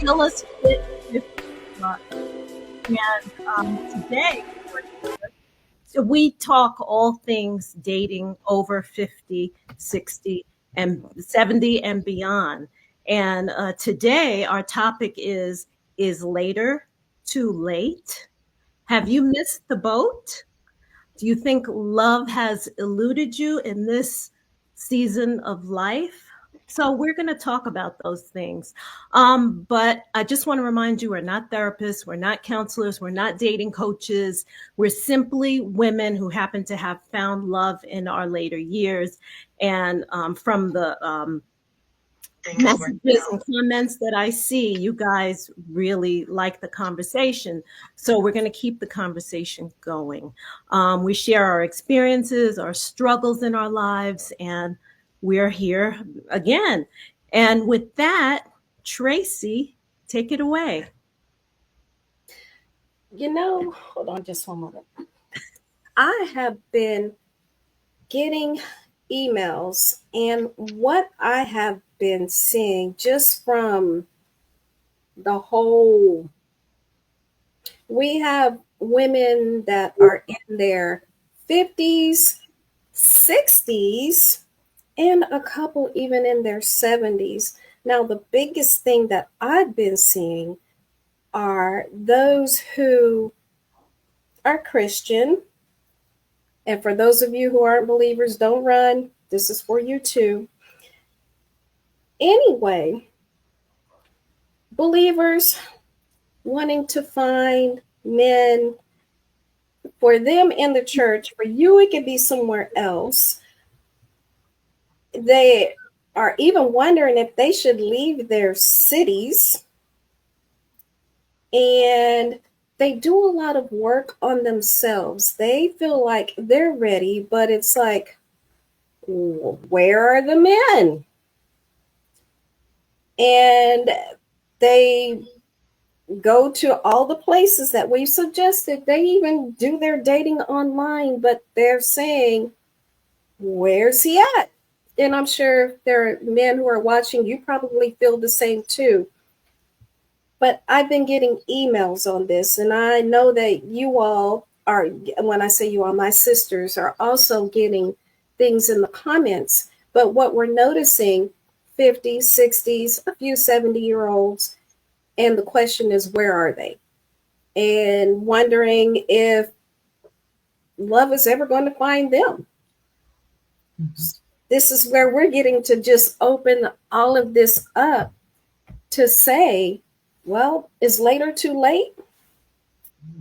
Sheila's Fit 50 Club. And today we talk all things dating over 50, 60, and 70 and beyond. And today our topic is later too late? Have you missed the boat? Do you think love has eluded you in this season of life? So we're going to talk about those things. But I just want to remind you, we're not therapists, we're not counselors, we're not dating coaches. We're simply women who happen to have found love in our later years. And from the messages and comments that I see, you guys really like the conversation. So we're going to keep the conversation going. We share our experiences, our struggles in our lives, and we're here again. And with that, Traci, take it away. Hold on just one moment. I have been getting emails, and what I have been seeing just from the whole, we have women that are in their 50s, 60s, and a couple even in their 70s. Now, the biggest thing that I've been seeing are those who are Christian. And for those of you who aren't believers, don't run. This is for you too. Anyway, believers wanting to find men for them in the church. For you, it could be somewhere else. They are even wondering if they should leave their cities, and they do a lot of work on themselves. They feel like they're ready, but it's like, where are the men? And they go to all the places that we've suggested. They even do their dating online, but they're saying, where's he at? And I'm sure there are men who are watching, you probably feel the same too. But I've been getting emails on this, and I know that you all are, when I say you all, my sisters are also getting things in the comments. But what we're noticing, 50s, 60s, a few 70-year-olds, and the question is, where are they? And wondering if love is ever going to find them. Mm-hmm. This is where we're getting to just open all of this up to say, well, is later too late?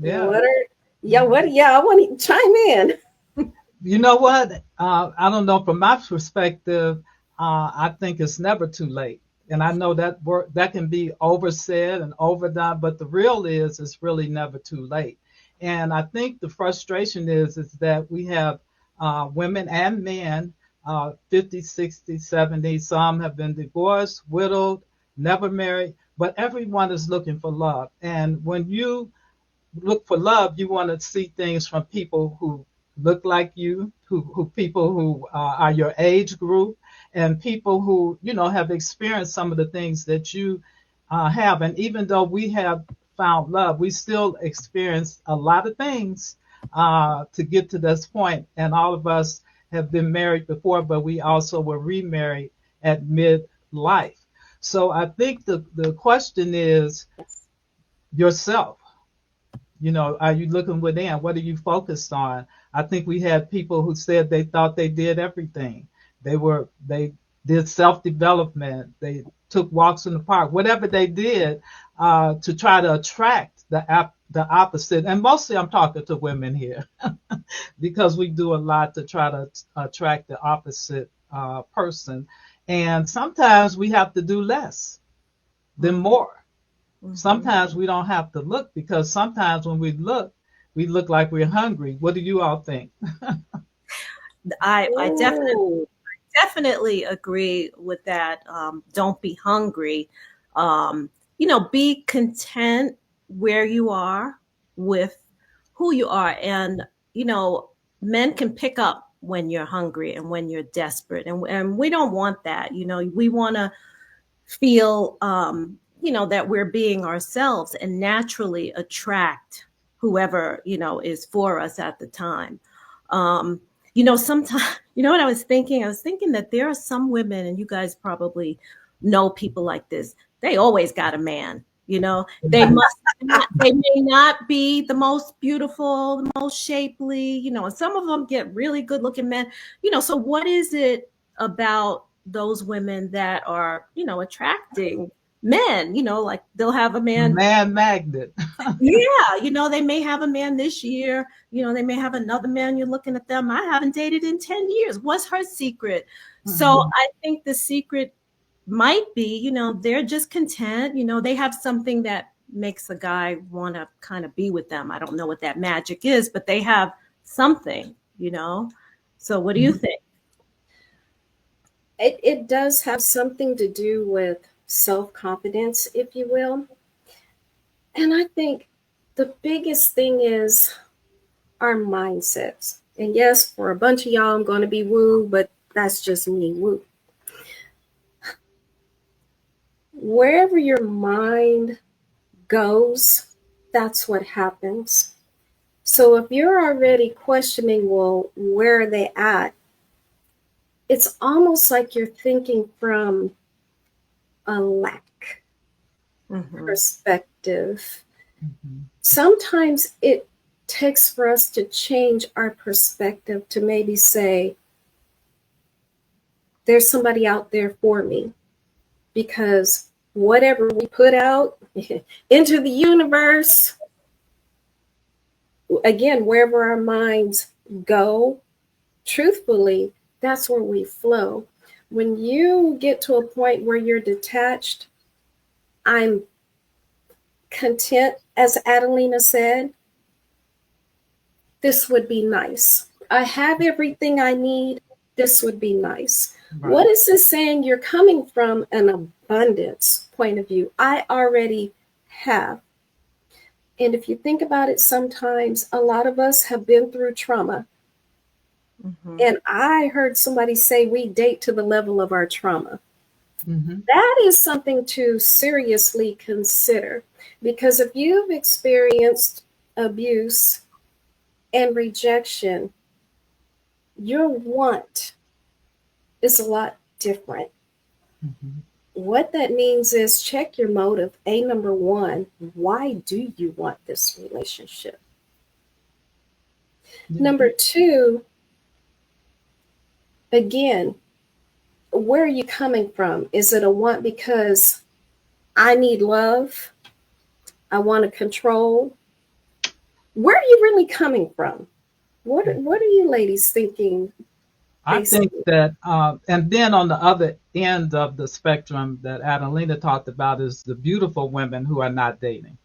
Yeah. I want to chime in. You know what? I don't know. From my perspective, I think it's never too late. And I know that that can be oversaid and overdone, but the real is it's really never too late. And I think the frustration is that we have women and men, 50, 60, 70. Some have been divorced, widowed, never married, but everyone is looking for love. And when you look for love, you want to see things from people who look like you, who people who are your age group, and people who have experienced some of the things that you have. And even though we have found love, we still experience a lot of things to get to this point. And all of us have been married before, but we also were remarried at midlife. So I think the question is yourself. Are you looking within? What are you focused on? I think we had people who said they thought they did everything. They did self-development. They took walks in the park, whatever they did to try to attract the opposite. And mostly I'm talking to women here because we do a lot to try to attract the opposite person. And sometimes we have to do less than more. Mm-hmm. Sometimes we don't have to look, because sometimes when we look like we're hungry. What do you all think? I definitely agree with that. Don't be hungry. Be content where you are with who you are. And, men can pick up when you're hungry and when you're desperate. And we don't want that. We want to feel that we're being ourselves and naturally attract whoever, is for us at the time. Um, sometimes, what I was thinking? I was thinking that there are some women, and you guys probably know people like this. They always got a man. They must not, they may not be the most beautiful, the most shapely, and some of them get really good looking men. So what is it about those women that are, attracting men? Like they'll have a man. Man magnet. Yeah, they may have a man this year, they may have another man. You're looking at them. I haven't dated in 10 years. What's her secret? So I think the secret might be, they're just content. They have something that makes a guy want to kind of be with them. I don't know what that magic is, but they have something. So what do you think? It does have something to do with self-confidence, if you will. And I think the biggest thing is our mindsets. And yes, for a bunch of y'all, I'm going to be woo, but that's just me, woo. Wherever your mind goes, that's what happens. So if you're already questioning, well, where are they at? It's almost like you're thinking from a lack perspective. Sometimes it takes for us to change our perspective to maybe say, there's somebody out there for me, because whatever we put out into the universe, again, wherever our minds go, truthfully, that's where we flow. When you get to a point where you're detached, I'm content, as Adelina said, this would be nice. I have everything I need. This would be nice. Right. What is this saying? You're coming from an abundance point of view. I already have. And if you think about it, sometimes a lot of us have been through trauma. And I heard somebody say we date to the level of our trauma. That is something to seriously consider, because if you've experienced abuse and rejection, your want is a lot different. What that means is check your motive. Number one, why do you want this relationship? Number two, again, where are you coming from? Is it a want because I need love? I want to control? Where are you really coming from? What are you ladies thinking? I think that, and then on the other end of the spectrum that Adelina talked about is the beautiful women who are not dating.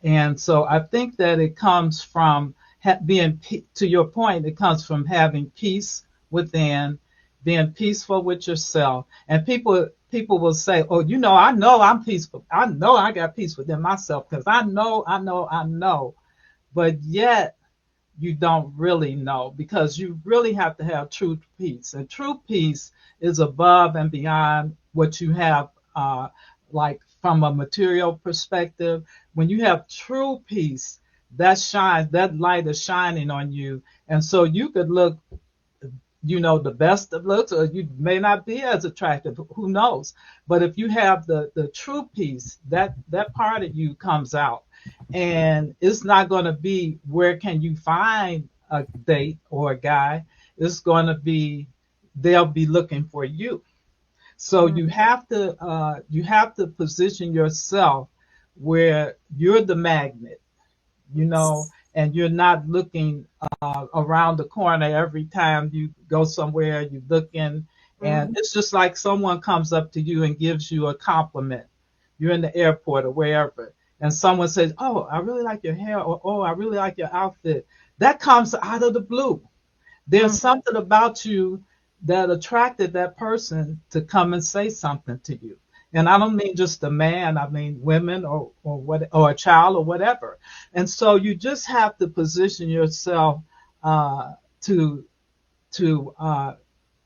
And so I think that it comes from being, to your point, it comes from having peace within, being peaceful with yourself. And people will say, oh, I know I'm peaceful. I know I got peace within myself because I know. But yet you don't really know, because you really have to have true peace. And true peace is above and beyond what you have, like from a material perspective. When you have true peace, that light is shining on you. And so you could look, the best of looks, or you may not be as attractive, who knows? But if you have the true peace, that part of you comes out. And it's not going to be where can you find a date or a guy. It's going to be they'll be looking for you. So you have to position yourself where you're the magnet, and you're not looking around the corner every time you go somewhere. You're looking, and it's just like someone comes up to you and gives you a compliment. You're in the airport or wherever, and someone says, "Oh, I really like your hair," or "Oh, I really like your outfit." That comes out of the blue. There's something about you that attracted that person to come and say something to you. And I don't mean just a man, I mean women or a child or whatever. And so you just have to position yourself to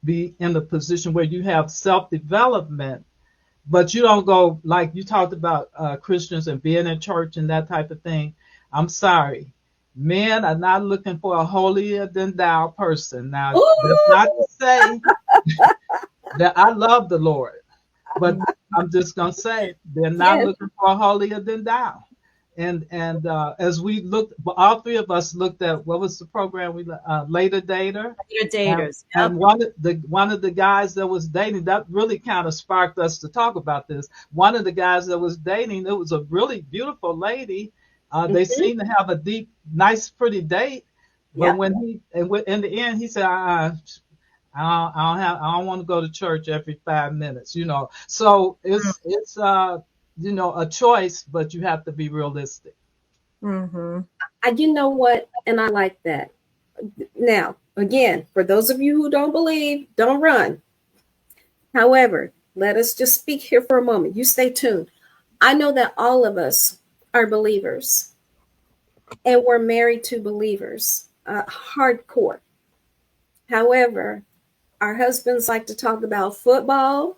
be in the position where you have self-development but you don't go like you talked about Christians and being in church and that type of thing. I'm sorry. Men are not looking for a holier than thou person. Now, that's not Ooh, to say that I love the Lord, but I'm just gonna say they're not yes. looking for a holier than thou. And as we looked, all three of us looked at what was the program we later dater, Your and daters. and Yep. one of the guys that was dating that really kind of sparked us to talk about this. One of the guys that was dating, it was a really beautiful lady. They Mhm. seemed to have a deep, nice, pretty date, but Yep. when in the end he said, I don't want to go to church every 5 minutes, you know. So it's a choice, but you have to be realistic. Mm-hmm. You know what? And I like that. Now, again, for those of you who don't believe, don't run. However, let us just speak here for a moment. You stay tuned. I know that all of us are believers and we're married to believers, hardcore. However, our husbands like to talk about football.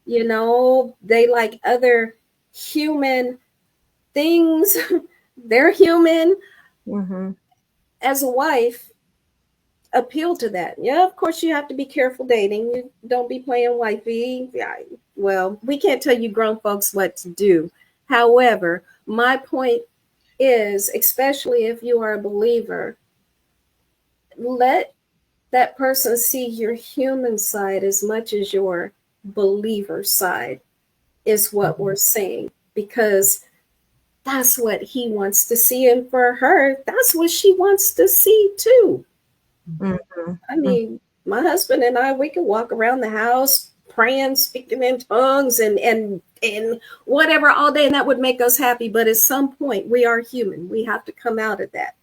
They like other human things. They're human. Mm-hmm. As a wife, appeal to that. Yeah, of course you have to be careful dating. You don't be playing wifey. Yeah, well, we can't tell you grown folks what to do. However, my point is, especially if you are a believer, let that person see your human side as much as your believer side is what we're saying, because that's what he wants to see, and for her that's what she wants to see too. I Mm-hmm. mean, my husband and I, we could walk around the house praying, speaking in tongues, and whatever all day, and that would make us happy. But at some point, we are human. We have to come out of that.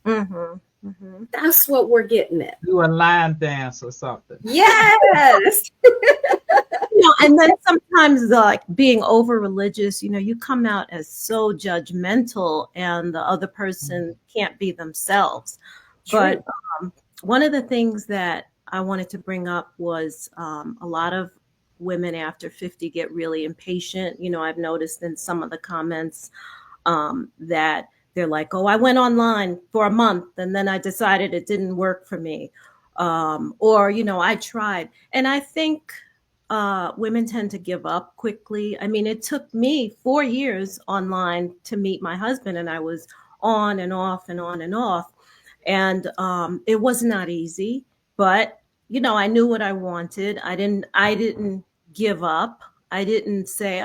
Mm-hmm. Mm-hmm. That's what we're getting at. Do a line dance or something. Yes. And then sometimes like being over religious, you come out as so judgmental and the other person can't be themselves. True. But one of the things that I wanted to bring up was a lot of women after 50 get really impatient. I've noticed in some of the comments that they're like, oh, I went online for a month and then I decided it didn't work for me. Or, I tried. And I think women tend to give up quickly. I mean, it took me 4 years online to meet my husband, and I was on and off and on and off. And it was not easy, but I knew what I wanted. I didn't give up. I didn't say,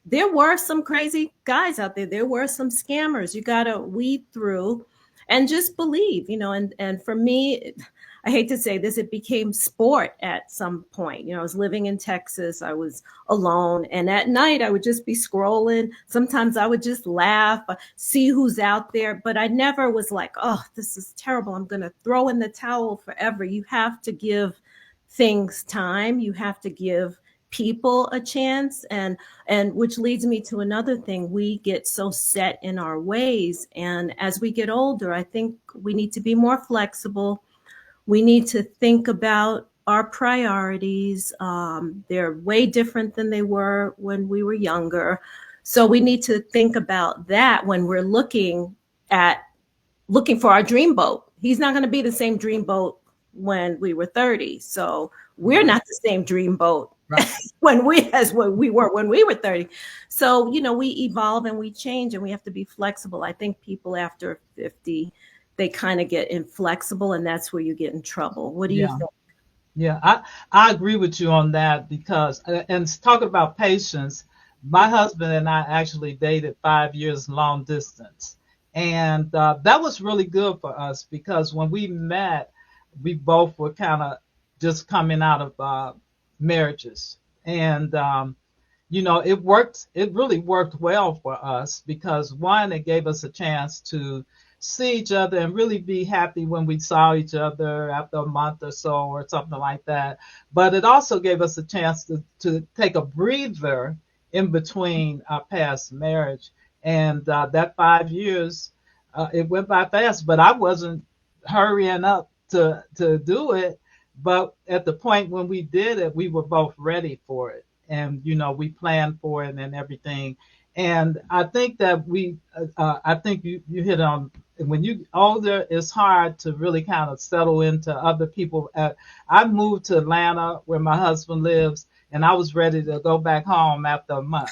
there were some crazy guys out there. There were some scammers. You got to weed through and just believe, and for me, I hate to say this, it became sport at some point. I was living in Texas. I was alone. And at night, I would just be scrolling. Sometimes I would just laugh, see who's out there. But I never was like, oh, this is terrible. I'm going to throw in the towel forever. You have to give things time. You have to give people a chance, and which leads me to another thing. We get so set in our ways, and as we get older, I think we need to be more flexible. We need to think about our priorities. They're way different than they were when we were younger, so we need to think about that when we're looking for our dream boat. He's not going to be the same dream boat when we were 30, so we're not the same dream boat Right. as what we were when we were 30. So, we evolve and we change, and we have to be flexible. I think people after 50, they kind of get inflexible, and that's where you get in trouble. What do you Yeah. think? Yeah, I agree with you on that because, and talking about patience, my husband and I actually dated 5 years long distance. And that was really good for us because when we met, we both were kind of just coming out of marriages. And, it really worked well for us because one, it gave us a chance to see each other and really be happy when we saw each other after a month or so or something like that. But it also gave us a chance to take a breather in between our past marriage. And that 5 years, it went by fast, but I wasn't hurrying up to do it. But at the point when we did it, we were both ready for it. and we plan for it and everything. And I think that I think you hit on, when you older, it's hard to really kind of settle into other people. I moved to Atlanta where my husband lives, and I was ready to go back home after a month.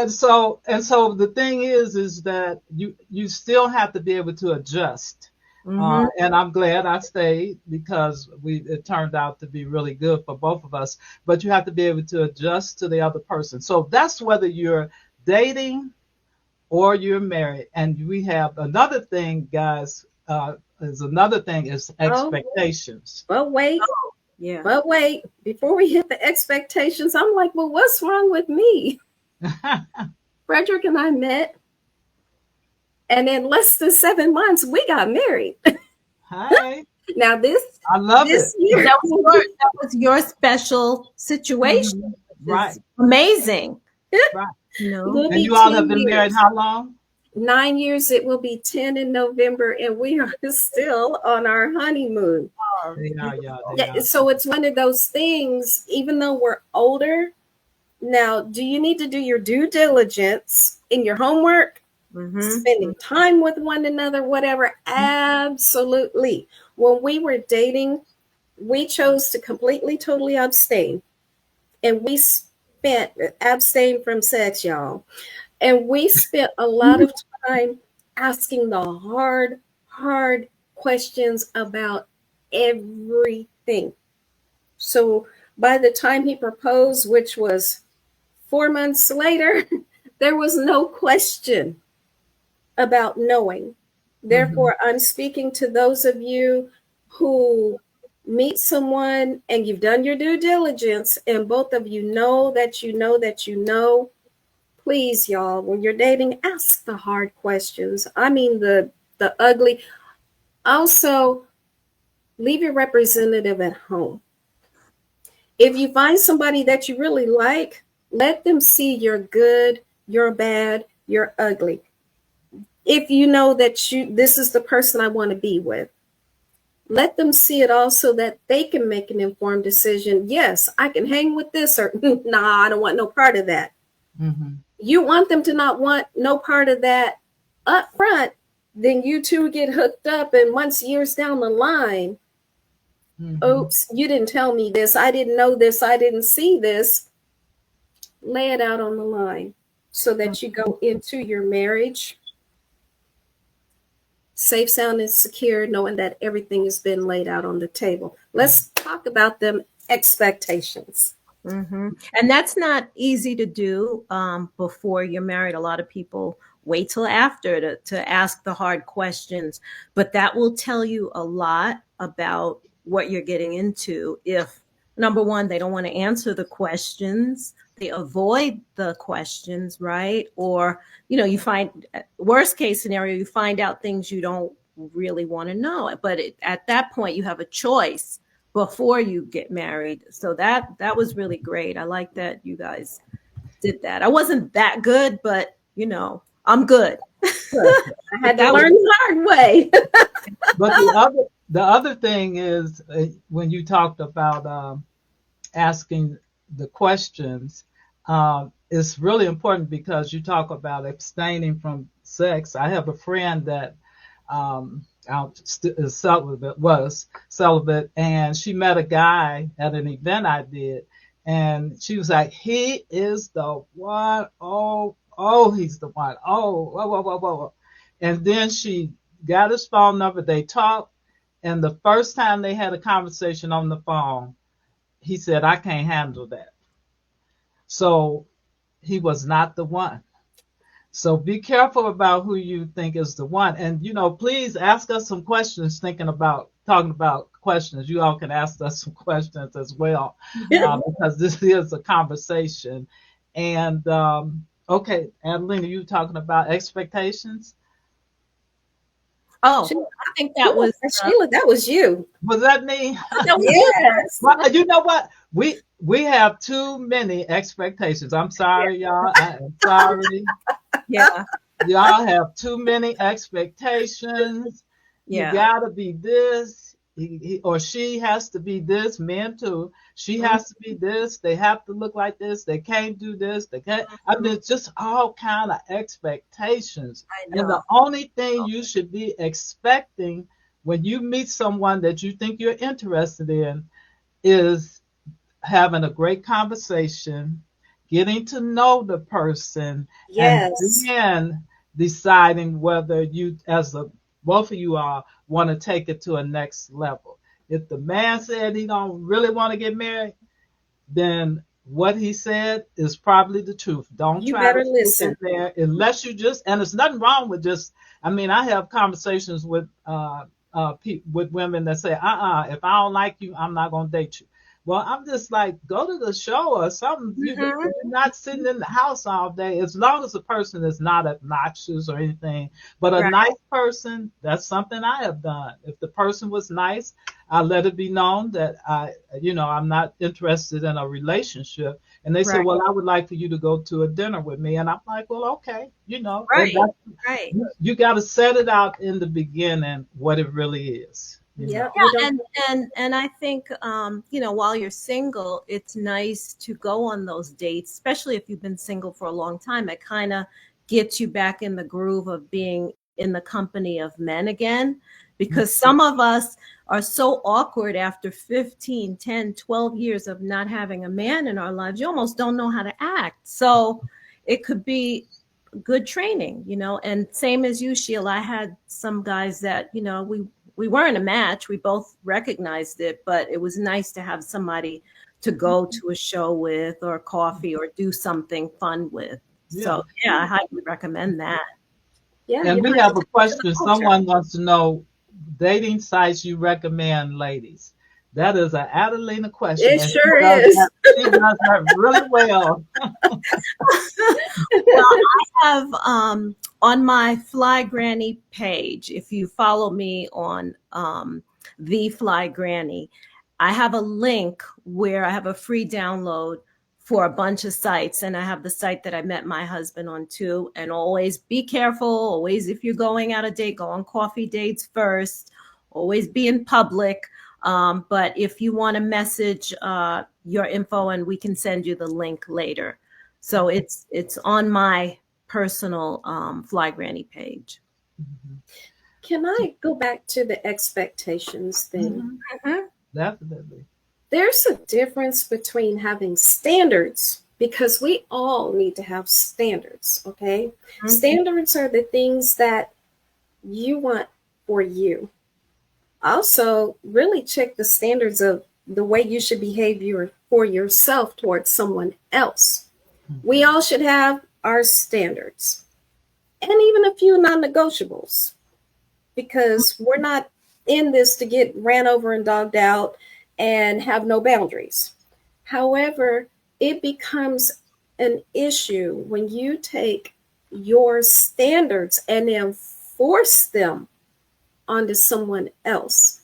So the thing is that you still have to be able to adjust. And I'm glad I stayed because it turned out to be really good for both of us. But you have to be able to adjust to the other person. So that's whether you're dating or you're married. And we have another thing, guys. Is expectations. Well, wait. Yeah. But wait, before we hit the expectations, I'm like, well, what's wrong with me? Frederick and I met, and in less than 7 months, we got married. Hi. Now I love this it. year, That was your special situation. Right. It's amazing. Right. We'll And be you all 10 have been married years. how long? 9 years. It will be 10 in November, and we are still on our honeymoon. They are. Yeah, so it's one of those things, even though we're older, now, do you need to do your due diligence in your homework? Spending time with one another, whatever? Absolutely. When we were dating, we chose to completely, totally abstain. And we abstain from sex, y'all. And we spent a lot of time asking the hard questions about everything. So by the time he proposed, which was 4 months later, there was no question about knowing. Therefore, I'm speaking to those of you who meet someone and you've done your due diligence and both of you know that you know that you know. Please, y'all, when you're dating, ask the hard questions. I mean, the ugly. Also, leave your representative at home. If you find somebody that you really like, let them see you're good, you're bad, you're ugly. If you know that this is the person I want to be with, let them see it all so that they can make an informed decision. Yes, I can hang with this, or nah, I don't want no part of that. You want them to not want no part of that up front, then you two get hooked up, and months, years down the line, oops, you didn't tell me this, I didn't know this, I didn't see this. Lay it out on the line so that you go into your marriage safe, sound, and secure, knowing that everything has been laid out on the table. Let's talk about them expectations. And that's not easy to do before you're married. A lot of people wait till after to ask the hard questions, but that will tell you a lot about what you're getting into. If, number one, they don't want to answer the questions, they avoid the questions, right? Or, you find, worst case scenario, you find out things you don't really want to know. But at that point, you have a choice before you get married. So that was really great. I like that you guys did that. I wasn't that good, but I'm good. I had to learn the hard way. But the other thing is, when you talked about asking the questions, it's really important because you talk about abstaining from sex. I have a friend that was celibate, and she met a guy at an event I did, and she was like, he is the one. Oh, he's the one. Oh, whoa. And then she got his phone number, they talked, and the first time they had a conversation on the phone, he said, I can't handle that. So he was not the one. So be careful about who you think is the one. And, please ask us some questions, talking about questions. You all can ask us some questions as well, because this is a conversation. And, okay, Adelina, you talking about expectations? Oh, I think that was Sheila. That was you. Was that me? Yes. Well, you know what? We have too many expectations. I'm sorry, y'all. I am sorry. Yeah. Y'all have too many expectations. Yeah. You gotta be this. he or she has to be this, men too. She has to be this. They have to look like this. They can't do this. They can't. I mean, it's just all kind of expectations. I And the know. only thing you should be expecting when you meet someone that you think you're interested in is having a great conversation, getting to know the person, and Yes. then deciding whether you, as a both of you are, want to take it to a next level. If the man said he don't really want to get married, then what he said is probably the truth. Don't You try to better stick in listen. there unless you just, and there's nothing wrong with just, I mean, I have conversations with with women that say, if I don't like you, I'm not gonna date you. Well, I'm just like, go to the show or something. Mhm. You're not sitting in the house all day, as long as the person is not obnoxious or anything. But a Right. nice person, that's something I have done. If the person was nice, I let it be known that I'm not interested in a relationship. And they said, Right. well, I would like for you to go to a dinner with me. And I'm like, well, okay, and Right. that's, Right. you got to set it out in the beginning what it really is, you Yeah, know. we Yeah, don't. and I think while you're single, it's nice to go on those dates, especially if you've been single for a long time. It kind of gets you back in the groove of being in the company of men again, because some of us are so awkward after 15, 10, 12 years of not having a man in our lives. You almost don't know how to act. So it could be good training, and same as you, Sheila. I had some guys that, we weren't a match. We both recognized it, but it was nice to have somebody to go to a show with or coffee or do something fun with. Yeah. So yeah, I highly recommend that. Yeah, And you we have to have a take it to the question. culture. Someone wants to know dating sites you recommend, ladies. That is an Adelina question, It and sure is. she does that really well. Well, I have on my Fly Granny page, if you follow me on the Fly Granny, I have a link where I have a free download for a bunch of sites. And I have the site that I met my husband on too. And always be careful. Always, if you're going out a date, go on coffee dates first. Always be in public. But if you want to message your info, and we can send you the link later. So it's on my personal Fly Granny page. Can I go back to the expectations thing? Mhm. Definitely. There's a difference between having standards, because we all need to have standards, okay? Mhm. Standards are the things that you want for you. Also, really check the standards of the way you should behave for yourself towards someone else. We all should have our standards and even a few non negotiables, because we're not in this to get ran over and dogged out and have no boundaries. However, it becomes an issue when you take your standards and enforce them onto someone else.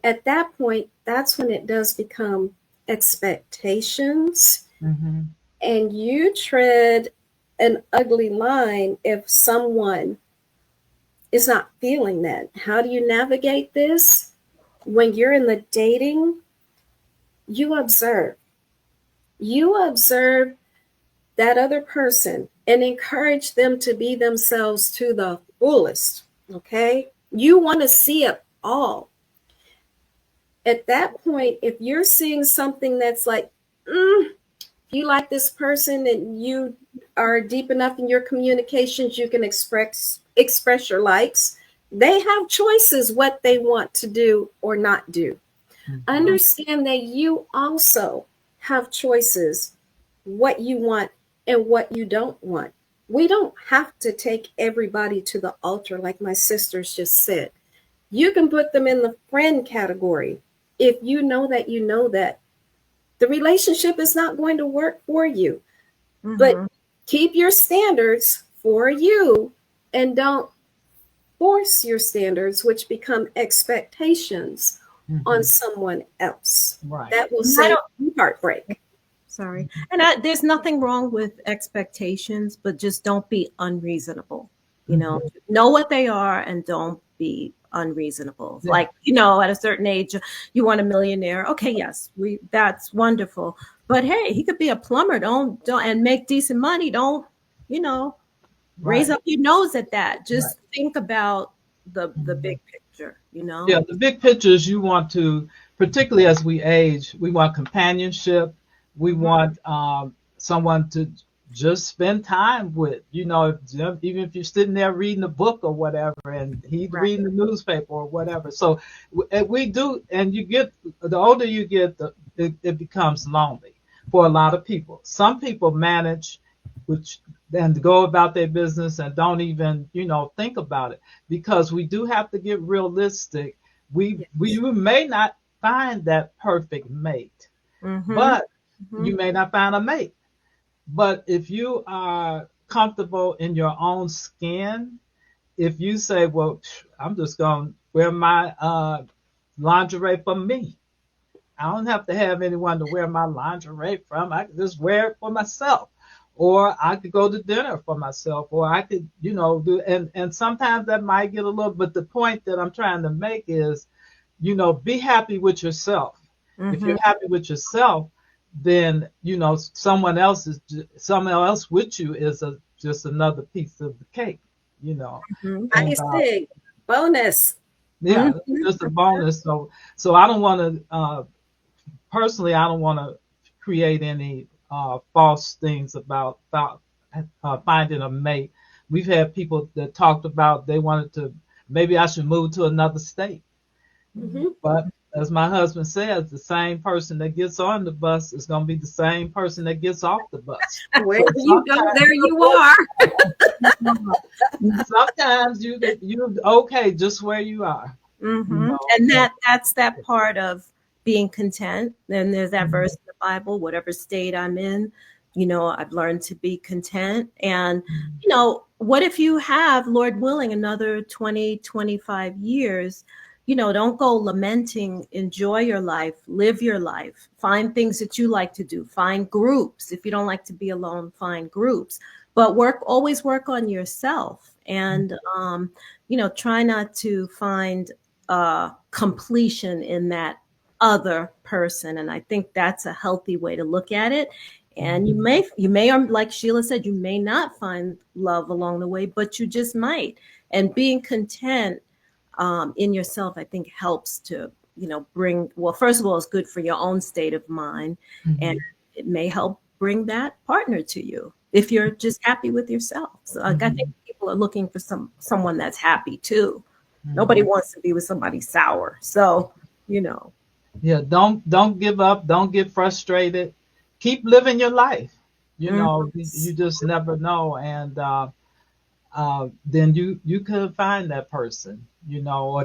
At that point, that's when it does become expectations, Mm-hmm. and you tread an ugly line if someone is not feeling that. How do you navigate this? When you're in the dating, you observe. You observe that other person and encourage them to be themselves to the fullest. Okay? You want to see it all. At that point, if you're seeing something that's like, you like this person and you are deep enough in your communications, you can express your likes. They have choices what they want to do or not do. Mm-hmm. Understand that you also have choices what you want and what you don't want. We don't have to take everybody to the altar, like my sisters just said. You can put them in the friend category if you know that the relationship is not going to work for you. But Mhm. keep your standards for you and don't force your standards, which become expectations Mm-hmm. on someone else. Right. That will And I save don't, you heartbreak. sorry. And there's nothing wrong with expectations, but just don't be unreasonable. Mm-hmm. Know what they are and don't be unreasonable. Yeah. Like, at a certain age, you want a millionaire. Okay, yes, that's wonderful. But hey, he could be a plumber. Don't and make decent money. Don't, raise Right. up your nose at that. Right. Just think about the Mhm. big picture, Yeah, the big pictures you want to, particularly as we age, we want companionship. We want someone to just spend time with. Even if you're sitting there reading a book or whatever, and he's Right. reading the newspaper or whatever. So we do, and the older you get, it becomes lonely for a lot of people. Some people manage, which and go about their business and don't even think about it, because we do have to get realistic. We Yes. you may not find that perfect mate, Mm-hmm. but Mm-hmm. you may not find a mate. But if you are comfortable in your own skin, if you say, well, I'm just going to wear my lingerie for me, I don't have to have anyone to wear my lingerie from. I could just wear it for myself. Or I could go to dinner for myself, or I could, do, and sometimes that might get a little, but the point that I'm trying to make is, be happy with yourself. If Mm-hmm. you're happy with yourself, then, someone else with you is just another piece of the cake, Mm-hmm. and, Icing, bonus. yeah, Mm-hmm. just a bonus. So I don't want to, personally, I don't want to create any false things about finding a mate. We've had people that talked about they wanted to, maybe I should move to another state. Mm-hmm. But as my husband says, the same person that gets on the bus is going to be the same person that gets off the bus. Where So you go, there you are. sometimes you okay just where you are. Mm-hmm. And that's that part of being content. Then there's that verse in the Bible, whatever state I'm in, I've learned to be content. And, what if you have, Lord willing, another 20, 25 years? Don't go lamenting, enjoy your life, live your life, find things that you like to do, find groups. If you don't like to be alone, find groups, but always work on yourself. And, try not to find completion in that other person. And I think that's a healthy way to look at it. And you may, like Sheila said, you may not find love along the way, but you just might. And being content in yourself, I think helps to, bring, well, first of all, it's good for your own state of mind. And it may help bring that partner to you if you're just happy with yourself. So I think people are looking for someone that's happy too. Nobody wants to be with somebody sour. So, Yeah, don't give up, don't get frustrated. Keep living your life. You just never know, and then you could find that person, or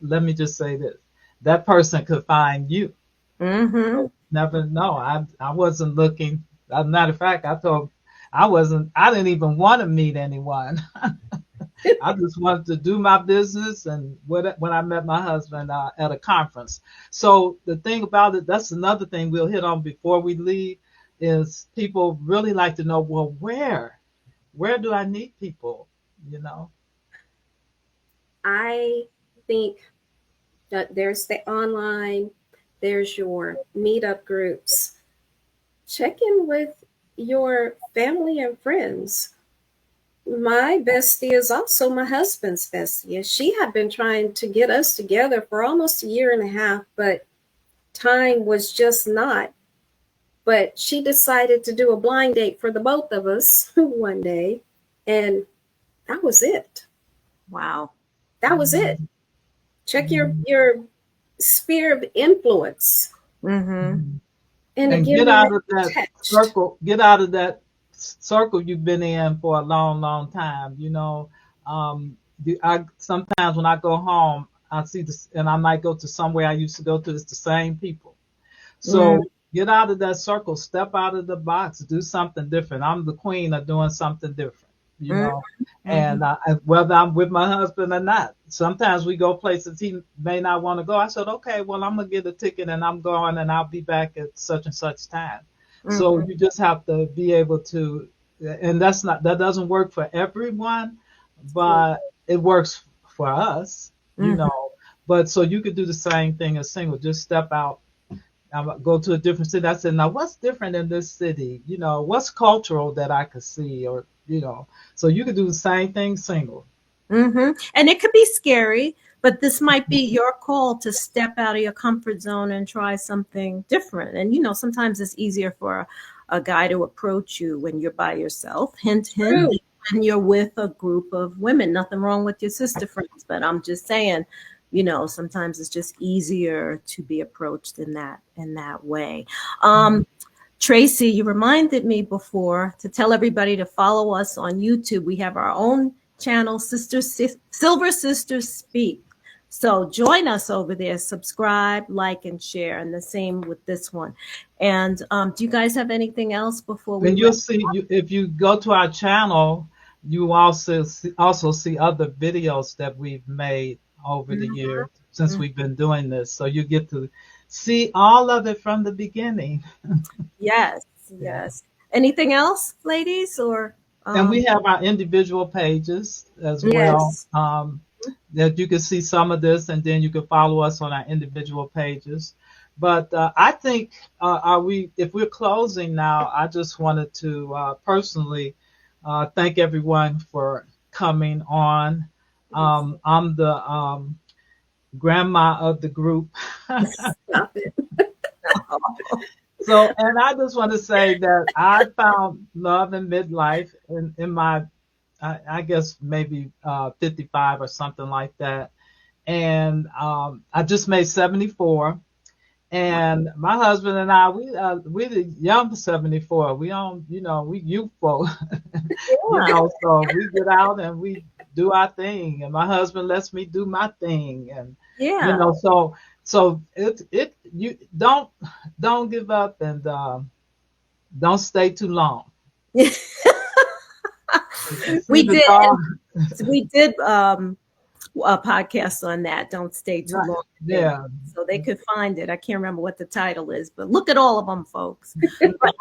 let me just say this, that person could find you. Mm-hmm. Never know. I wasn't looking. As a matter of fact, I didn't even want to meet anyone. I just wanted to do my business, and when I met my husband at a conference. So the thing about it, that's another thing we'll hit on before we leave, is people really like to know, well, where do I meet people? I think that there's the online, there's your meetup groups. Check in with your family and friends. My bestie is also my husband's bestie. She had been trying to get us together for almost a year and a half, but time was just not. But she decided to do a blind date for the both of us one day, and that was it. Wow. That was it. Check your sphere of influence. Mm-hmm. And again, get out of that text. circle. Get out of that circle you've been in for a long, long time. I sometimes when I go home, I see this, and I might go to somewhere I used to go to. It's the same people. So get out of that circle. Step out of the box. Do something different. I'm the queen of doing something different. And whether I'm with my husband or not, sometimes we go places he may not want to go. I said, okay, well, I'm gonna get a ticket and I'm going, and I'll be back at such and such time. So you just have to be able to, and that doesn't work for everyone, but it works for us. you Mhm. know. But so you could do the same thing as single. Just step out, go to a different city. I said, now what's different in this city? You know, what's cultural that I could see, or you know. So you could do the same thing single. And it could be scary, but this might be your call to step out of your comfort zone and try something different. And sometimes it's easier for a guy to approach you when you're by yourself. Hint, hint. True. When you're with a group of women, nothing wrong with your sister friends, but I'm just saying, sometimes it's just easier to be approached in that way. Traci, you reminded me before to tell everybody to follow us on YouTube. We have our own channel, Silver Sisters Speak. So join us over there, subscribe, like, and share. And the same with this one. And do you guys have anything else before we And you'll wrap? see, if you go to our channel, you also see other videos that we've made over the years since we've been doing this. So you get to see all of it from the beginning. Yes, Yeah. yes. Anything else, ladies? Or And we have our individual pages as well. Yes. That you can see some of this, and then you can follow us on our individual pages. But I think, if we're closing now, I just wanted to personally thank everyone for coming on. I'm the grandma of the group. Stop it. So, and I just want to say that I found love in midlife in my, I guess maybe 55 or something like that. And I just made 74. And my husband and I, we the young 74. We don't, we youthful, so we get out and we do our thing. And my husband lets me do my thing. And, Yeah. so you don't give up, and don't stay too long. We See the did. dog. We did a podcast on that. Don't stay too long. Yeah. So they could find it. I can't remember what the title is, but look at all of them, folks. But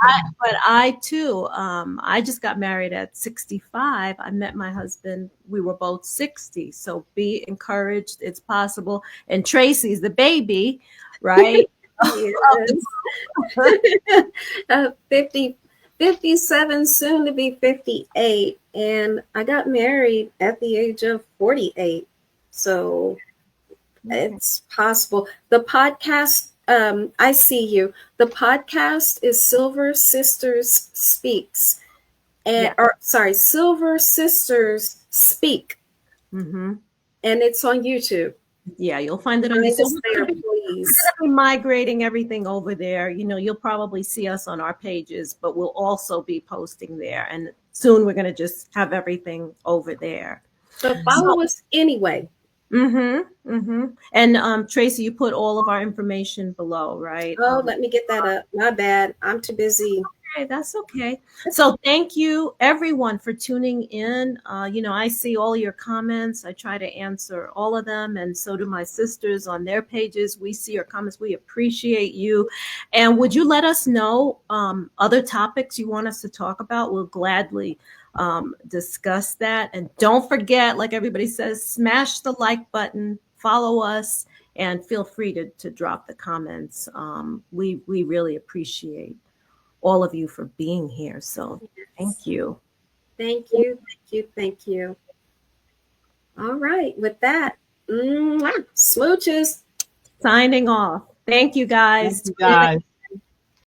I too, I just got married at 65. I met my husband. We were both 60. So be encouraged. It's possible. And Traci's the baby, right? Yes. 50, 57, soon to be 58. And I got married at the age of 48. So it's possible. The podcast, I see you. The podcast is Silver Sisters Speaks. Silver Sisters Speak. Mm-hmm. And it's on YouTube. Yeah, you'll find it on Find YouTube. us there, please. We're migrating everything over there. You'll probably see us on our pages, but we'll also be posting there. And soon we're going to just have everything over there. So follow us anyway. And Traci, you put all of our information below, right? Oh, let me get that up. My bad. I'm too busy. Okay, that's okay. So thank you everyone for tuning in. I see all your comments. I try to answer all of them, and so do my sisters on their pages. We see your comments. We appreciate you. And would you let us know other topics you want us to talk about? We'll gladly discuss that. And don't forget, like everybody says, smash the like button, follow us, and feel free to drop the comments. We really appreciate all of you for being here. So thank you. Thank you. Thank you. Thank you. All right. With that, smooches. Signing off. Thank you, guys. Thank you, guys.